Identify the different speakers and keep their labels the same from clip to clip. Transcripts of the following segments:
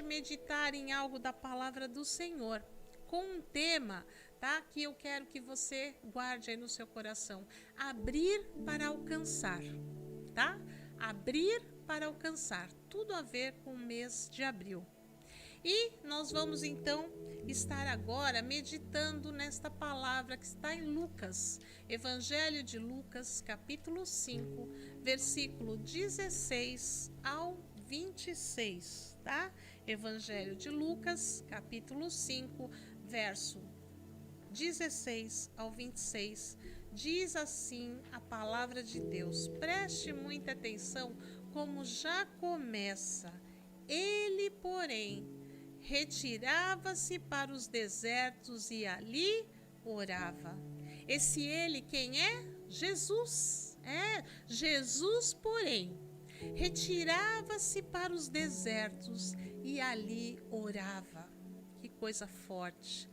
Speaker 1: meditar em algo da palavra do Senhor, com um tema, tá? Que eu quero que você guarde aí no seu coração. Abrir para alcançar, tá? Abrir para alcançar. Tudo a ver com o mês de abril. E nós vamos então estar agora meditando nesta palavra que está em Lucas, Evangelho de Lucas, capítulo 5, versículo 16 ao 26, tá? Evangelho de Lucas, capítulo 5, verso 16 ao 26, diz assim a palavra de Deus. Preste muita atenção como já começa. Ele, porém, retirava-se para os desertos e ali orava. Esse ele quem é? Jesus. Jesus, porém, retirava-se para os desertos e ali orava. Que coisa forte.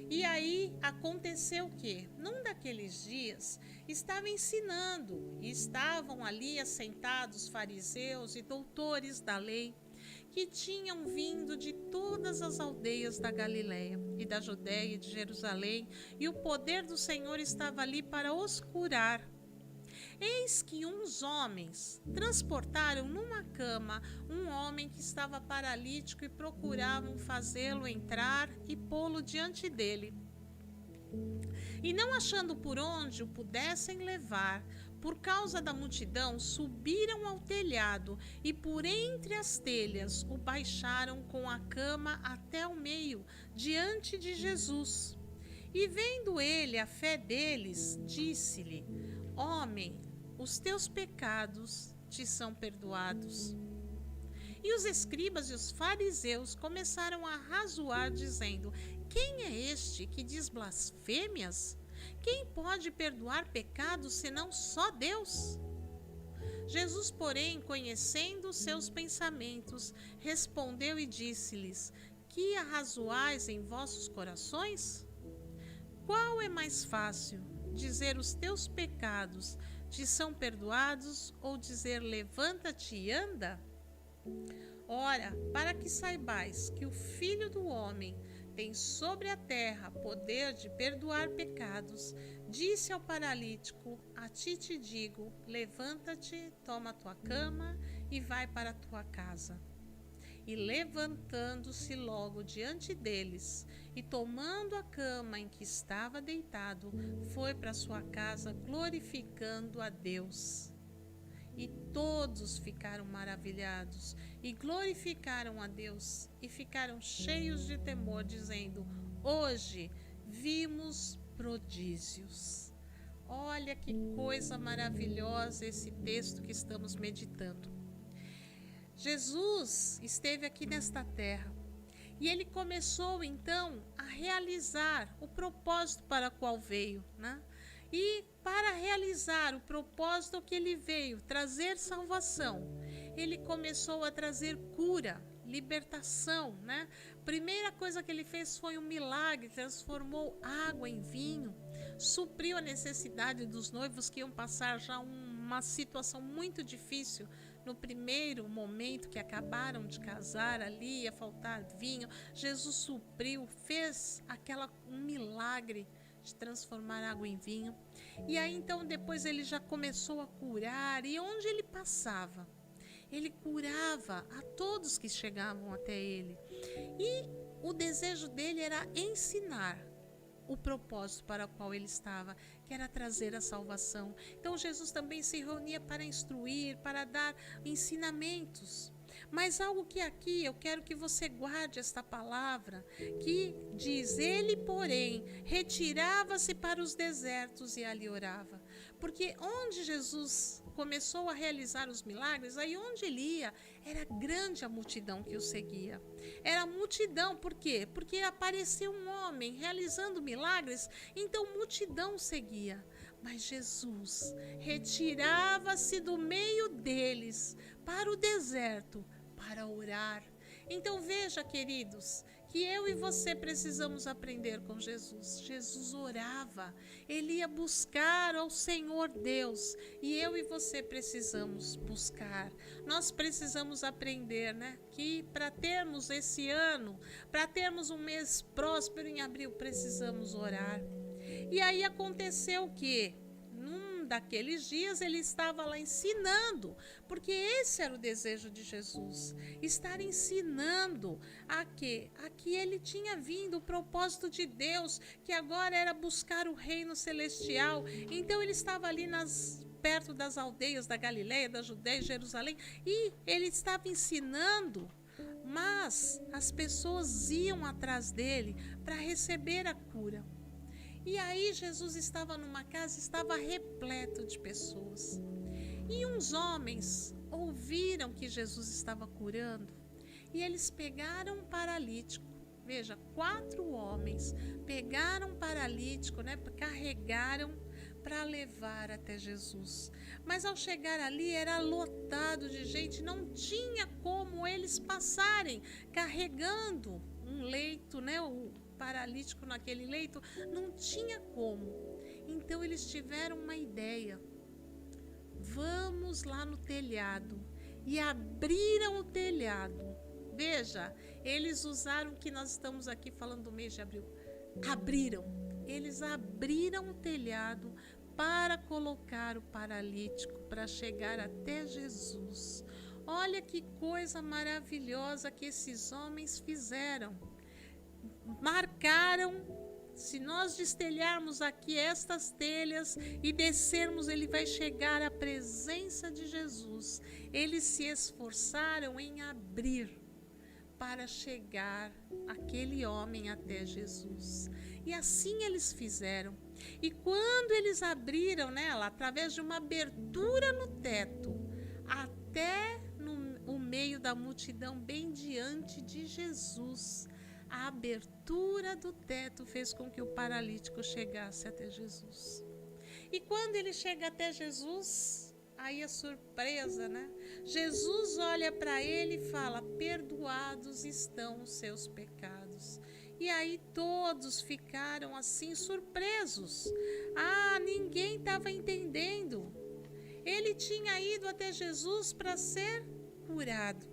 Speaker 1: E aí aconteceu o quê? Num daqueles dias estava ensinando e estavam ali assentados fariseus e doutores da lei que tinham vindo de todas as aldeias da Galiléia e da Judéia e de Jerusalém, e o poder do Senhor estava ali para os curar. Eis que uns homens transportaram numa cama um homem que estava paralítico e procuravam fazê-lo entrar e pô-lo diante dele. E não achando por onde o pudessem levar, por causa da multidão, subiram ao telhado e por entre as telhas o baixaram com a cama até o meio, diante de Jesus. E vendo ele a fé deles, disse-lhe: Homem, os teus pecados te são perdoados. E os escribas e os fariseus começaram a razoar, dizendo: Quem é este que diz blasfêmias? Quem pode perdoar pecados senão só Deus? Jesus, porém, conhecendo os seus pensamentos, respondeu e disse-lhes: Que arrazoais em vossos corações? Qual é mais fácil, dizer os teus pecados te são perdoados, ou dizer levanta-te e anda? Ora, para que saibais que o Filho do Homem tem sobre a terra poder de perdoar pecados, disse ao paralítico: A ti te digo, levanta-te, toma a tua cama e vai para a tua casa. E levantando-se logo diante deles, e tomando a cama em que estava deitado, foi para sua casa glorificando a Deus. E todos ficaram maravilhados e glorificaram a Deus e ficaram cheios de temor, dizendo: Hoje vimos prodígios. Olha que coisa maravilhosa esse texto que estamos meditando. Jesus esteve aqui nesta terra e ele começou então a realizar o propósito para o qual veio, né? E para realizar o propósito que ele veio, trazer salvação, ele começou a trazer cura, libertação, né? Primeira coisa que ele fez foi um milagre, transformou água em vinho, supriu a necessidade dos noivos que iam passar já uma situação muito difícil no primeiro momento que acabaram de casar ali, ia faltar vinho. Jesus supriu, fez um milagre de transformar água em vinho. E aí então depois ele já começou a curar, e onde ele passava, ele curava a todos que chegavam até ele. E o desejo dele era ensinar o propósito para o qual ele estava, que era trazer a salvação. Então Jesus também se reunia para instruir, para dar ensinamentos. Mas algo que aqui eu quero que você guarde esta palavra, que diz: ele, porém, retirava-se para os desertos e ali orava. Porque onde Jesus começou a realizar os milagres, aí onde ele ia, era grande a multidão que o seguia. Era multidão, por quê? Porque apareceu um homem realizando milagres, então multidão o seguia. Mas Jesus retirava-se do meio deles para o deserto para orar. Então veja, queridos, que eu e você precisamos aprender com Jesus. Jesus orava, ele ia buscar ao Senhor Deus, e eu e você precisamos buscar. Nós precisamos aprender, né, que para termos esse ano, para termos um mês próspero em abril, precisamos orar. E aí aconteceu o quê? Daqueles dias ele estava lá ensinando, porque esse era o desejo de Jesus, estar ensinando a que ele tinha vindo, o propósito de Deus, que agora era buscar o reino celestial. Então ele estava ali perto das aldeias da Galileia, da Judeia e Jerusalém, e ele estava ensinando, mas as pessoas iam atrás dele para receber a cura. E aí Jesus estava numa casa, estava repleto de pessoas. E uns homens ouviram que Jesus estava curando, e eles pegaram um paralítico. Veja, 4 homens pegaram um paralítico, né, carregaram para levar até Jesus. Mas ao chegar ali era lotado de gente, não tinha como eles passarem carregando um leito, né, o paralítico naquele leito, não tinha como. Então eles tiveram uma ideia. Vamos lá no telhado. E abriram o telhado. Veja, eles usaram o que nós estamos aqui falando do mês de abril. Eles abriram o telhado para colocar o paralítico, para chegar até Jesus. Olha que coisa maravilhosa que esses homens fizeram. Marcaram, se nós destelharmos aqui estas telhas e descermos, ele vai chegar à presença de Jesus. Eles se esforçaram em abrir para chegar aquele homem até Jesus. E assim eles fizeram. E quando eles abriram nela, através de uma abertura no teto, até no meio da multidão, bem diante de Jesus, a abertura do teto fez com que o paralítico chegasse até Jesus. E quando ele chega até Jesus, aí a surpresa, né? Jesus olha para ele e fala: perdoados estão os seus pecados. E aí todos ficaram assim surpresos. Ninguém estava entendendo. Ele tinha ido até Jesus para ser curado.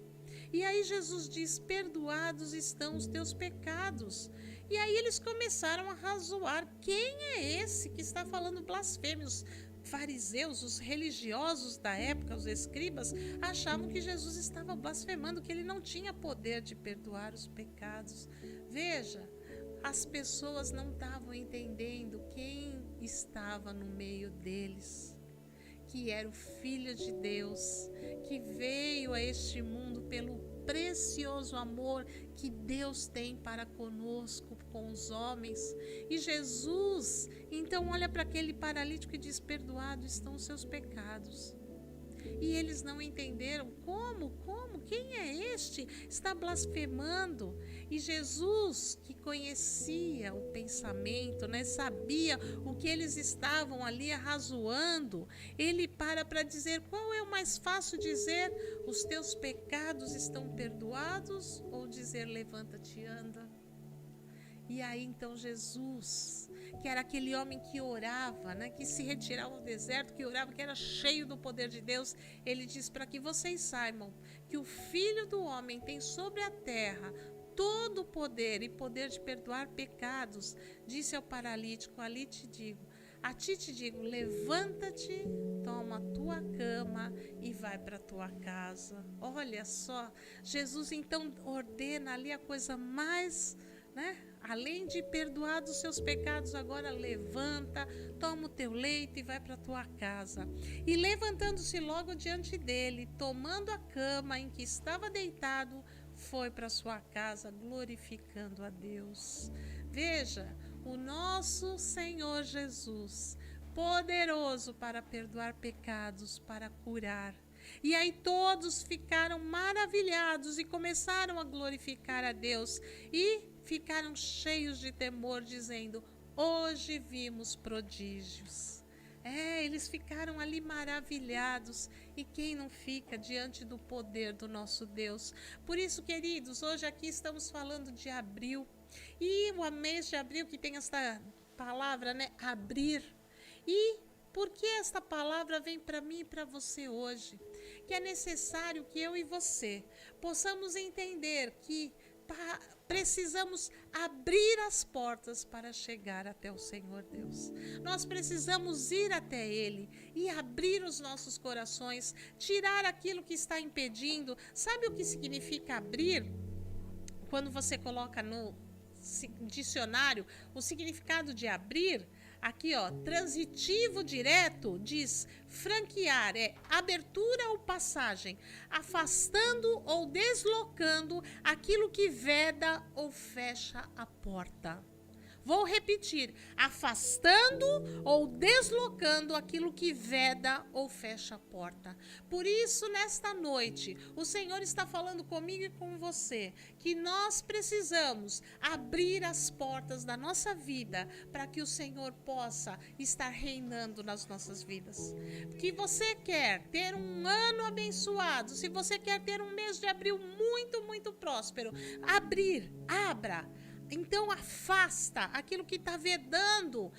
Speaker 1: E aí Jesus diz: perdoados estão os teus pecados. E aí eles começaram a razoar: quem é esse que está falando blasfêmia? Os fariseus, os religiosos da época, os escribas, achavam que Jesus estava blasfemando, que ele não tinha poder de perdoar os pecados. Veja, as pessoas não estavam entendendo quem estava no meio deles, que era o Filho de Deus, que veio a este mundo pelo precioso amor que Deus tem para conosco, com os homens. E Jesus, então, olha para aquele paralítico e diz: perdoados estão os seus pecados. E eles não entenderam. Como? Quem é este? Está blasfemando. E Jesus, que conhecia o pensamento, né, sabia o que eles estavam ali arrazoando, ele para dizer: qual é o mais fácil dizer, os teus pecados estão perdoados, ou dizer, levanta-te e anda? E aí então Jesus, que era aquele homem que orava, né, que se retirava ao deserto, que orava, que era cheio do poder de Deus, ele diz: para que vocês saibam que o Filho do Homem tem sobre a terra todo o poder e poder de perdoar pecados, disse ao paralítico: a ti te digo, levanta-te, toma a tua cama e vai para a tua casa. Olha só, Jesus então ordena ali a coisa mais, né? Além de perdoar dos seus pecados, agora levanta, toma o teu leito e vai para a tua casa. E levantando-se logo diante dele, tomando a cama em que estava deitado, foi para sua casa, glorificando a Deus. Veja, o nosso Senhor Jesus, poderoso para perdoar pecados, para curar. E aí todos ficaram maravilhados e começaram a glorificar a Deus e ficaram cheios de temor, dizendo: hoje vimos prodígios. Eles ficaram ali maravilhados. E quem não fica diante do poder do nosso Deus? Por isso, queridos, hoje aqui estamos falando de abril. E o mês de abril que tem esta palavra, né? Abrir. E por que esta palavra vem para mim e para você hoje? Que é necessário que eu e você possamos entender que precisamos abrir as portas para chegar até o Senhor Deus. Nós precisamos ir até Ele e abrir os nossos corações, tirar aquilo que está impedindo. Sabe o que significa abrir? Quando você coloca no dicionário o significado de abrir, aqui ó, transitivo direto diz franquear, é abertura ou passagem, afastando ou deslocando aquilo que veda ou fecha a porta. Vou repetir, afastando ou deslocando aquilo que veda ou fecha a porta. Por isso, nesta noite, o Senhor está falando comigo e com você, que nós precisamos abrir as portas da nossa vida para que o Senhor possa estar reinando nas nossas vidas. Que você quer ter um ano abençoado, se você quer ter um mês de abril muito, muito próspero, abra. Então afasta aquilo que está vedando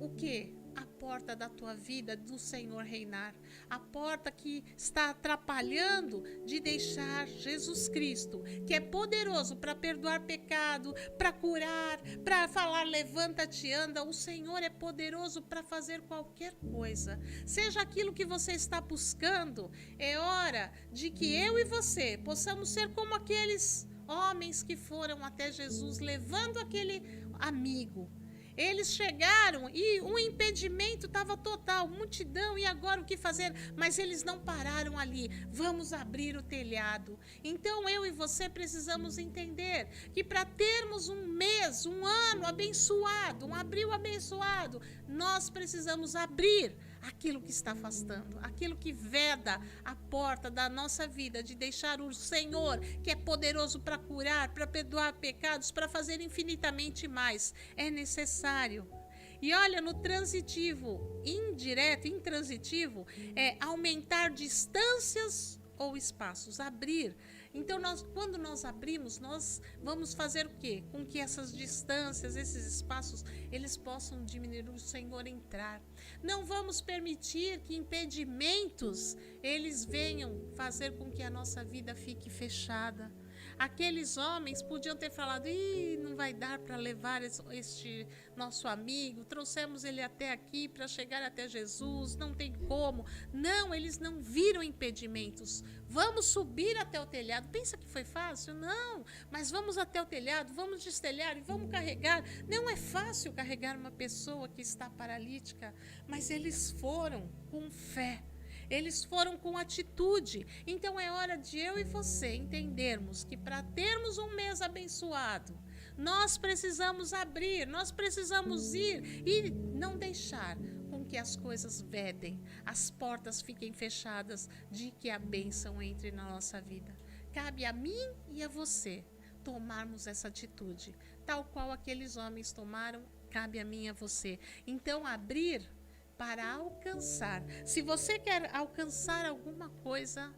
Speaker 1: o quê? A porta da tua vida, do Senhor reinar. A porta que está atrapalhando de deixar Jesus Cristo, que é poderoso para perdoar pecado, para curar, para falar levanta-te, anda. O Senhor é poderoso para fazer qualquer coisa. Seja aquilo que você está buscando, é hora de que eu e você possamos ser como aqueles homens que foram até Jesus levando aquele amigo. Eles chegaram e o impedimento estava total, multidão, e agora o que fazer? Mas eles não pararam ali. Vamos abrir o telhado. Então eu e você precisamos entender que para termos um mês, um ano abençoado, um abril abençoado, nós precisamos abrir aquilo que está afastando, aquilo que veda a porta da nossa vida, de deixar o Senhor, que é poderoso para curar, para perdoar pecados, para fazer infinitamente mais. É necessário. E olha, no transitivo, indireto, intransitivo, é aumentar distâncias ou espaços, abrir. Então, quando nós abrimos, nós vamos fazer o quê? Com que essas distâncias, esses espaços, eles possam diminuir, o Senhor entrar. Não vamos permitir que impedimentos, eles venham fazer com que a nossa vida fique fechada. Aqueles homens podiam ter falado, não vai dar para levar este nosso amigo, trouxemos ele até aqui para chegar até Jesus, não tem como. Não, eles não viram impedimentos. Vamos subir até o telhado. Pensa que foi fácil? Não, mas vamos até o telhado, vamos destelhar e vamos carregar. Não é fácil carregar uma pessoa que está paralítica, mas eles foram com fé. Eles foram com atitude. Então é hora de eu e você entendermos que para termos um mês abençoado, nós precisamos abrir, nós precisamos ir e não deixar com que as coisas vedem, as portas fiquem fechadas, de que a bênção entre na nossa vida. Cabe a mim e a você tomarmos essa atitude, tal qual aqueles homens tomaram, cabe a mim e a você. Então abrir para alcançar. Se você quer alcançar alguma coisa,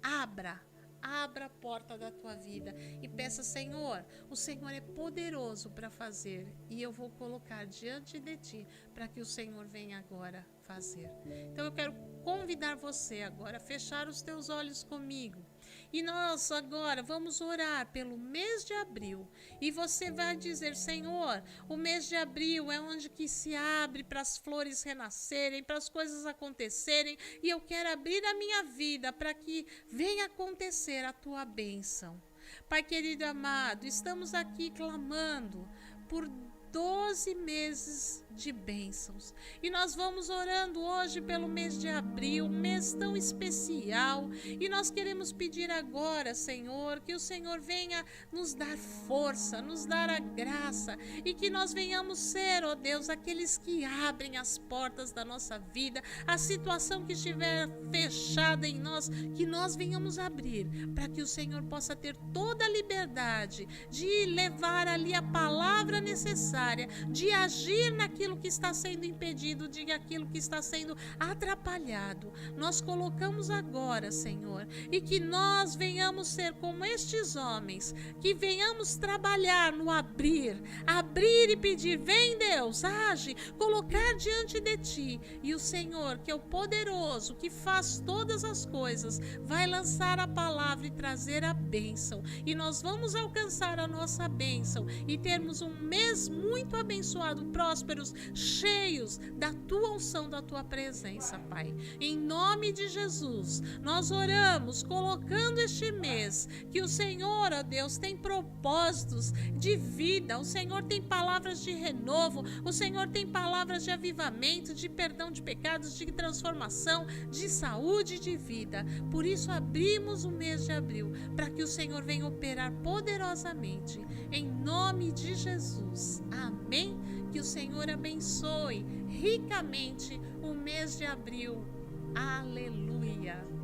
Speaker 1: abra a porta da tua vida e peça, Senhor, o Senhor é poderoso para fazer e eu vou colocar diante de ti para que o Senhor venha agora fazer. Então eu quero convidar você agora a fechar os teus olhos comigo. E nós agora vamos orar pelo mês de abril. E você vai dizer, Senhor, o mês de abril é onde que se abre para as flores renascerem, para as coisas acontecerem. E eu quero abrir a minha vida para que venha acontecer a tua bênção. Pai querido amado, estamos aqui clamando por 12 meses de bênçãos. E nós vamos orando hoje pelo mês de abril, um mês tão especial. E nós queremos pedir agora, Senhor, que o Senhor venha nos dar força, nos dar a graça e que nós venhamos ser, ó Deus, aqueles que abrem as portas da nossa vida, a situação que estiver fechada em nós, que nós venhamos abrir, para que o Senhor possa ter toda a liberdade de levar ali a palavra necessária, de agir naquilo aquilo que está sendo impedido, de aquilo que está sendo atrapalhado. Nós colocamos agora, Senhor, e que nós venhamos ser como estes homens, que venhamos trabalhar no abrir e pedir, vem Deus, age, colocar diante de ti, e o Senhor, que é o poderoso, que faz todas as coisas, vai lançar a palavra e trazer a bênção, e nós vamos alcançar a nossa bênção e termos um mês muito abençoado, prósperos, cheios da tua unção, da tua presença, Pai. Em nome de Jesus, nós oramos colocando este mês que o Senhor, ó Deus, tem propósitos de vida, o Senhor tem palavras de renovo, o Senhor tem palavras de avivamento, de perdão de pecados, de transformação, de saúde e de vida. Por isso abrimos o mês de abril, para que o Senhor venha operar poderosamente, em nome de Jesus. Amém? Que o Senhor abençoe ricamente o mês de abril. Aleluia!